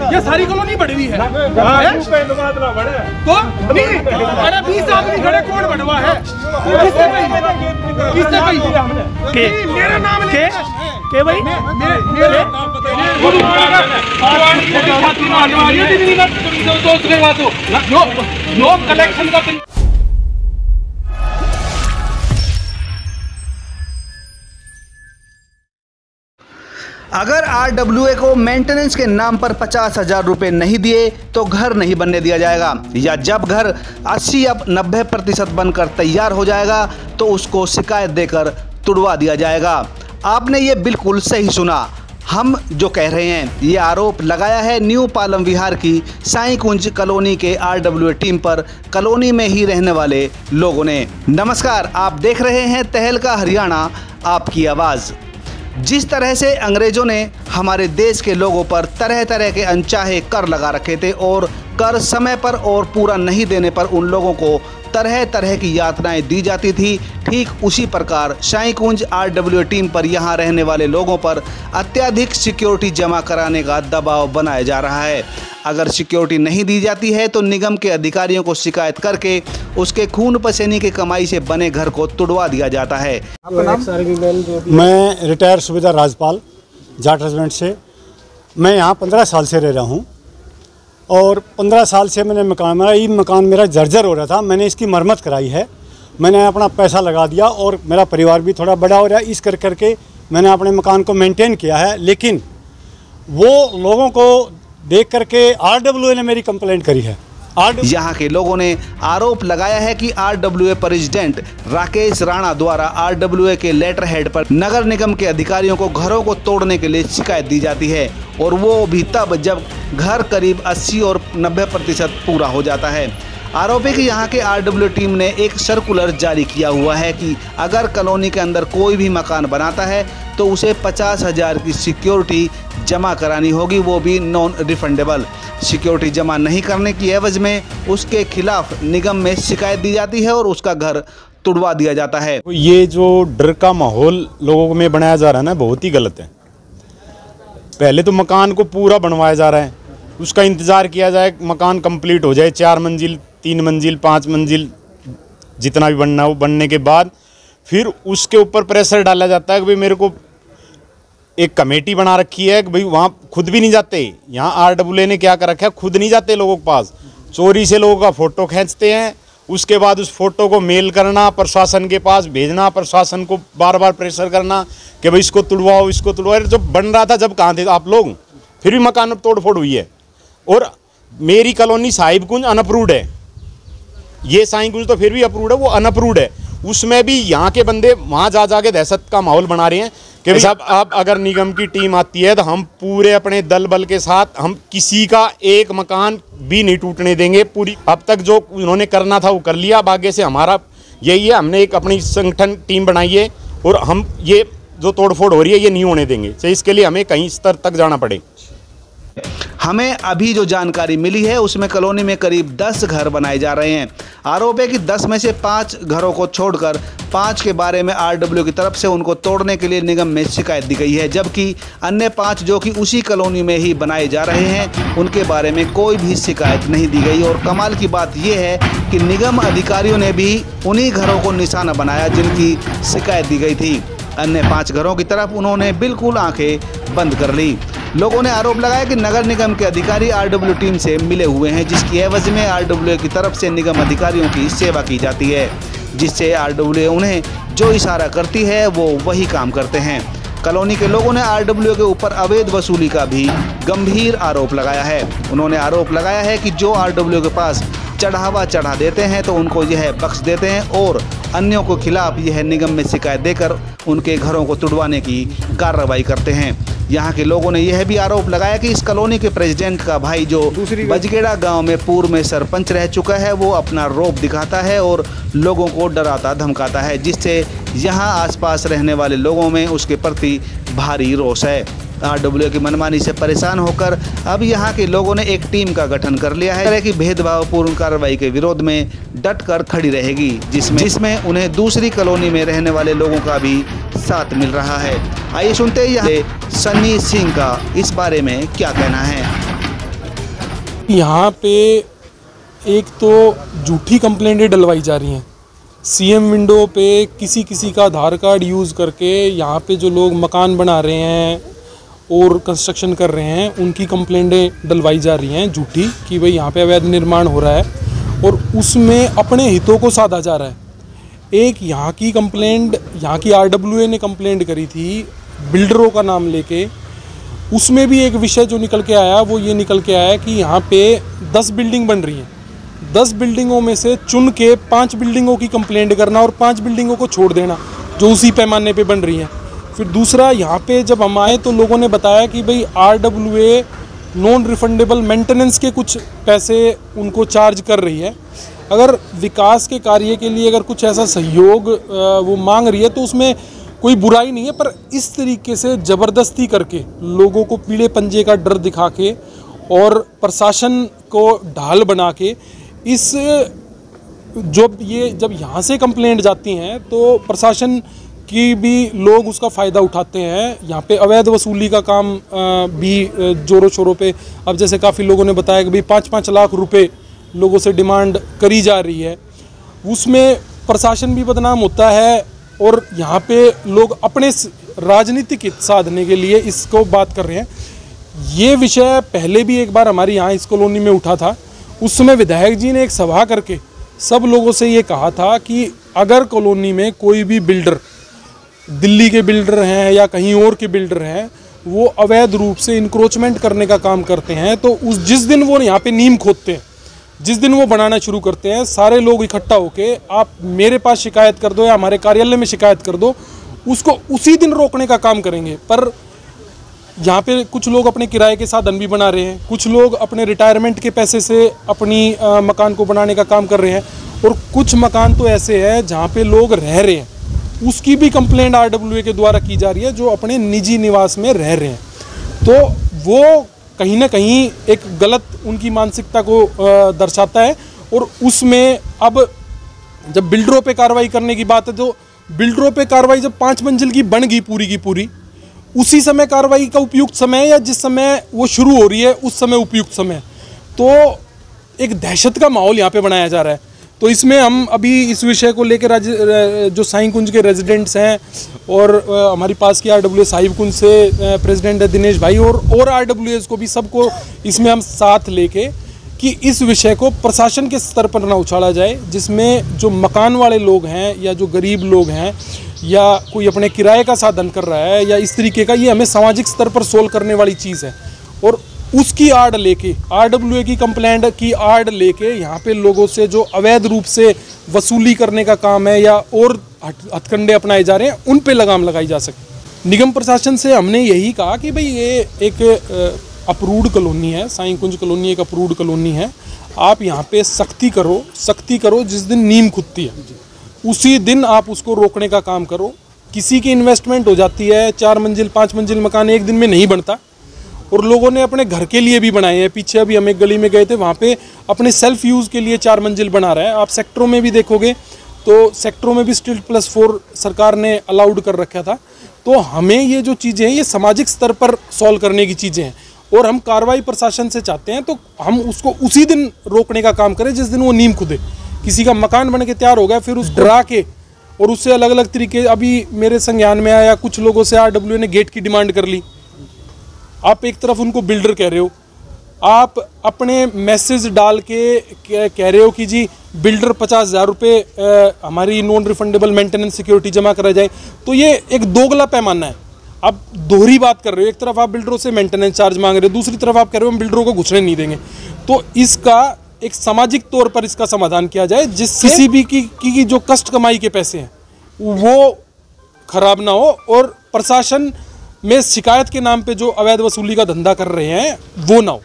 ये सारी कॉलोनी बढ़ी हुई है तो नहीं, अरे 20 आदमी खड़े, कौन बढ़वा है? किसने भाई मेरा नाम ले के भाई कलेक्शन का अगर RWA को मेंटेनेंस के नाम पर 50,000 रुपये नहीं दिए तो घर नहीं बनने दिया जाएगा, या जब घर 80 या 90% बनकर तैयार हो जाएगा तो उसको शिकायत देकर तुड़वा दिया जाएगा। आपने ये बिल्कुल सही सुना, हम जो कह रहे हैं ये आरोप लगाया है न्यू पालम विहार की साईं कुंज कॉलोनी के RWA टीम पर कॉलोनी में ही रहने वाले लोगों ने। नमस्कार, आप देख रहे हैं तहलका हरियाणा, आपकी आवाज़। जिस तरह से अंग्रेजों ने हमारे देश के लोगों पर तरह तरह के अनचाहे कर लगा रखे थे और कर समय पर और पूरा नहीं देने पर उन लोगों को तरह तरह की यातनाएं दी जाती थी, ठीक उसी प्रकार साईं कुंज RWA टीम पर यहाँ रहने वाले लोगों पर अत्यधिक सिक्योरिटी जमा कराने का दबाव बनाया जा रहा है। अगर सिक्योरिटी नहीं दी जाती है तो निगम के अधिकारियों को शिकायत करके उसके खून पसीने की कमाई से बने घर को तुड़वा दिया जाता है। मैं रिटायर सूबेदार राजपाल जाट रेजिमेंट से, मैं यहाँ 15 साल से रह रहा हूँ और 15 साल से मैंने मकान मेरा जर्जर हो रहा था। मैंने इसकी मरम्मत कराई है, मैंने अपना पैसा लगा दिया और मेरा परिवार भी थोड़ा बड़ा हो रहा है, इस करके मैंने अपने मकान को मेंटेन किया है। लेकिन वो लोगों को देख करके RWA ने मेरी कंप्लेंट करी है। यहाँ के लोगों ने आरोप लगाया है कि RWA प्रेसिडेंट राकेश राणा द्वारा RWA के लेटर हेड पर नगर निगम के अधिकारियों को घरों को तोड़ने के लिए शिकायत दी जाती है, और वो भी तब जब घर करीब 80 और 90% पूरा हो जाता है। आरोप है कि यहाँ के RWA टीम ने एक सर्कुलर जारी किया हुआ है कि अगर कॉलोनी के अंदर कोई भी मकान बनाता है तो उसे 50,000 की सिक्योरिटी जमा करानी होगी, वो भी नॉन रिफंडेबल। सिक्योरिटी जमा नहीं करने की एवज में उसके खिलाफ निगम में शिकायत दी जाती है और उसका घर तुड़वा दिया जाता है। ये जो डर का माहौल लोगों में बनाया जा रहा है ना, बहुत ही गलत है। पहले तो मकान को पूरा बनवाया जा रहा है, उसका इंतज़ार किया जाए मकान कंप्लीट हो जाए, 4 मंजिल 3 मंजिल 5 मंजिल जितना भी बनना हो, बनने के बाद फिर उसके ऊपर प्रेशर डाला जाता है कि भाई मेरे को एक कमेटी बना रखी है कि भाई वहाँ खुद भी नहीं जाते। यहाँ RWA ने क्या कर रखा है, खुद नहीं जाते लोगों के पास, चोरी से लोगों का फ़ोटो खींचते हैं, उसके बाद उस फोटो को मेल करना, प्रशासन के पास भेजना, प्रशासन को बार बार प्रेशर करना कि भाई इसको तुड़वाओ इसको तुड़वाओ। जब बन रहा था जब कहाँ थे आप लोग, फिर भी मकान तोड़ फोड़ हुई है। और मेरी कॉलोनी साहिब कुंज अनअप्रूव्ड है, ये साईं कुंज तो फिर भी अप्रूव्ड है, वो अनअप्रूव्ड है। उसमें भी यहाँ के बंदे वहाँ जा के दहशत का माहौल बना रहे हैं कि साहब आप अगर निगम की टीम आती है तो हम पूरे अपने दल बल के साथ हम किसी का एक मकान भी नहीं टूटने देंगे। पूरी अब तक जो उन्होंने करना था वो कर लिया, अब आगे से हमारा यही है, हमने एक अपनी संगठन टीम बनाई है और हम ये जो तोड़फोड़ हो रही है ये नहीं होने देंगे, चाहे इसके लिए हमें कहीं स्तर तक जाना पड़े। हमें अभी जो जानकारी मिली है उसमें कॉलोनी में करीब 10 घर बनाए जा रहे हैं। आरोप है कि 10 में से 5 घरों को छोड़कर 5 के बारे में RWA की तरफ से उनको तोड़ने के लिए निगम में शिकायत दी गई है, जबकि अन्य 5 जो कि उसी कॉलोनी में ही बनाए जा रहे हैं उनके बारे में कोई भी शिकायत नहीं दी गई। और कमाल की बात यह है कि निगम अधिकारियों ने भी उन्हीं घरों को निशाना बनाया जिनकी शिकायत दी गई थी। अन्य 5 घरों की तरफ उन्होंने बिल्कुल आंखें बंद कर ली। लोगों ने आरोप लगाया कि नगर निगम के अधिकारी RWA टीम से मिले हुए हैं, जिसकी एवज में RWA की तरफ से निगम अधिकारियों की सेवा की जाती है, जिससे RWA उन्हें जो इशारा करती है वो वही काम करते हैं। कॉलोनी के लोगों ने RWA के ऊपर अवैध वसूली का भी गंभीर आरोप लगाया है। उन्होंने आरोप लगाया है कि जो RWA के पास चढ़ावा चढ़ा देते हैं तो उनको यह बख्श देते हैं और अन्यों को खिलाफ यह निगम में शिकायत देकर उनके घरों को तुड़वाने की कार्रवाई करते हैं। यहाँ के लोगों ने यह भी आरोप लगाया कि इस कॉलोनी के प्रेसिडेंट का भाई जो बजगेड़ा गांव में पूर्व में सरपंच रह चुका है वो अपना रौब दिखाता है और लोगों को डराता धमकाता है, जिससे यहाँ आसपास रहने वाले लोगों में उसके प्रति भारी रोष है। आरडब्ल्यूए की मनमानी से परेशान होकर अब यहाँ के लोगों ने एक टीम का गठन कर लिया है कि भेदभावपूर्ण कार्रवाई के विरोध में डट कर खड़ी रहेगी, जिसमें उन्हें दूसरी कॉलोनी में रहने वाले लोगों का भी साथ मिल रहा है। आइए सुनते हैं सन्नी सिंह का इस बारे में क्या कहना है। यहाँ पे एक तो झूठी कंप्लेंटें डलवाई जा रही हैं। सीएम विंडो पे किसी का आधार कार्ड यूज़ करके यहाँ पे जो लोग मकान बना रहे हैं और कंस्ट्रक्शन कर रहे हैं उनकी कंप्लेंटें डलवाई जा रही हैं झूठी कि भाई यहाँ पे अवैध निर्माण हो रहा है और उसमें अपने हितों को साधा जा रहा है। एक यहाँ की कंप्लेंट, यहाँ की आरडब्ल्यूए ने कंप्लेंट करी थी बिल्डरों का नाम लेके, उसमें भी एक विषय जो निकल के आया वो ये निकल के आया कि यहाँ पे 10 बिल्डिंग बन रही हैं, 10 बिल्डिंगों में से चुन के 5 बिल्डिंगों की कंप्लेंट करना और 5 बिल्डिंगों को छोड़ देना जो उसी पैमाने पे बन रही हैं। फिर दूसरा, यहाँ पे जब हम आए तो लोगों ने बताया कि भाई आरडब्ल्यूए नॉन रिफंडेबल मेंटेनेंस के कुछ पैसे उनको चार्ज कर रही है। अगर विकास के कार्य के लिए अगर कुछ ऐसा सहयोग वो मांग रही है तो उसमें कोई बुराई नहीं है, पर इस तरीके से ज़बरदस्ती करके लोगों को पीले पंजे का डर दिखा के और प्रशासन को ढाल बना के जब यहाँ से कंप्लेंट जाती हैं तो प्रशासन की भी लोग उसका फ़ायदा उठाते हैं। यहाँ पे अवैध वसूली का काम भी जोरों शोरों पे, अब जैसे काफ़ी लोगों ने बताया कि भाई 5-5 लाख रुपए लोगों से डिमांड करी जा रही है, उसमें प्रशासन भी बदनाम होता है और यहाँ पे लोग अपने राजनीतिक हित साधने के लिए इसको बात कर रहे हैं। ये विषय पहले भी एक बार हमारे यहाँ इस कॉलोनी में उठा था। उस समय विधायक जी ने एक सभा करके सब लोगों से ये कहा था कि अगर कॉलोनी में कोई भी बिल्डर, दिल्ली के बिल्डर हैं या कहीं और के बिल्डर हैं, वो अवैध रूप से इंक्रोचमेंट करने का काम करते हैं तो जिस दिन वो यहाँ पे नींव खोदते हैं, जिस दिन वो बनाना शुरू करते हैं, सारे लोग इकट्ठा होके आप मेरे पास शिकायत कर दो या हमारे कार्यालय में शिकायत कर दो, उसको उसी दिन रोकने का काम करेंगे। पर यहाँ पे कुछ लोग अपने किराए के साधन भी बना रहे हैं, कुछ लोग अपने रिटायरमेंट के पैसे से अपनी मकान को बनाने का काम कर रहे हैं और कुछ मकान तो ऐसे हैं जहाँ पे लोग रह रहे हैं, उसकी भी कंप्लेंट आरडब्ल्यूए के द्वारा की जा रही है जो अपने निजी निवास में रह रहे हैं। तो वो कहीं ना कहीं एक गलत उनकी मानसिकता को दर्शाता है। और उसमें अब जब बिल्डरों पे कार्रवाई करने की बात है तो बिल्डरों पे कार्रवाई जब 5 मंजिल की बन गई पूरी की पूरी, उसी समय कार्रवाई का उपयुक्त समय या जिस समय वो शुरू हो रही है उस समय उपयुक्त समय, तो एक दहशत का माहौल यहाँ पे बनाया जा रहा है। तो इसमें हम अभी इस विषय को लेकर जो साईं कुंज के रेजिडेंट्स हैं और हमारी पास की आरडब्ल्यूए साहिब कुंज से प्रेसिडेंट है दिनेश भाई और आरडब्ल्यूएस को भी सबको इसमें हम साथ लेके कि इस विषय को प्रशासन के स्तर पर ना उछाला जाए, जिसमें जो मकान वाले लोग हैं या जो गरीब लोग हैं या कोई अपने किराए का साधन कर रहा है या इस तरीके का, ये हमें सामाजिक स्तर पर सोल्व करने वाली चीज़ है। और उसकी आड़ लेके आरडब्ल्यूए की कंप्लेंट की आड़ लेके यहाँ पे लोगों से जो अवैध रूप से वसूली करने का काम है या और हथकंडे अपनाए जा रहे हैं, उन पे लगाम लगाई जा सके। निगम प्रशासन से हमने यही कहा कि भाई ये एक अप्रूव्ड कॉलोनी है, साईं कुंज कॉलोनी एक अप्रूव्ड कॉलोनी है, आप यहाँ पे सख्ती करो। जिस दिन नींव खुदती है उसी दिन आप उसको रोकने का काम करो। किसी की इन्वेस्टमेंट हो जाती है, 4 मंजिल 5 मंजिल मकान एक दिन में नहीं बनता और लोगों ने अपने घर के लिए भी बनाए हैं। पीछे अभी हम एक गली में गए थे, वहाँ पे अपने सेल्फ यूज़ के लिए 4 मंजिल बना रहा है। आप सेक्टरों में भी देखोगे तो सेक्टरों में भी स्टिल्ट+4 सरकार ने अलाउड कर रखा था। तो हमें ये जो चीज़ें हैं ये सामाजिक स्तर पर सॉल्व करने की चीज़ें हैं और हम कार्रवाई प्रशासन से चाहते हैं तो हम उसको उसी दिन रोकने का काम करें जिस दिन वो नींव खुदे। किसी का मकान बन के तैयार हो गया फिर उस डरा के और उससे अलग अलग तरीके, अभी मेरे संज्ञान में आया कुछ लोगों से आरडब्ल्यूए ने गेट की डिमांड कर ली। आप एक तरफ उनको बिल्डर कह रहे हो, आप अपने मैसेज डाल के कह रहे हो कि जी बिल्डर 50,000 रुपये हमारी नॉन रिफंडेबल मेंटेनेंस सिक्योरिटी जमा करा जाए, तो ये एक दोगला पैमाना है। आप दोहरी बात कर रहे हो, एक तरफ आप बिल्डरों से मेंटेनेंस चार्ज मांग रहे हो, दूसरी तरफ आप कह रहे हो हम बिल्डरों को घुसने नहीं देंगे। तो इसका एक सामाजिक तौर पर इसका समाधान किया जाए जिससे किसी भी की जो कष्ट कमाई के पैसे हैं वो खराब ना हो और प्रशासन में शिकायत के नाम पे जो अवैध वसूली का धंधा कर रहे हैं वो ना हो।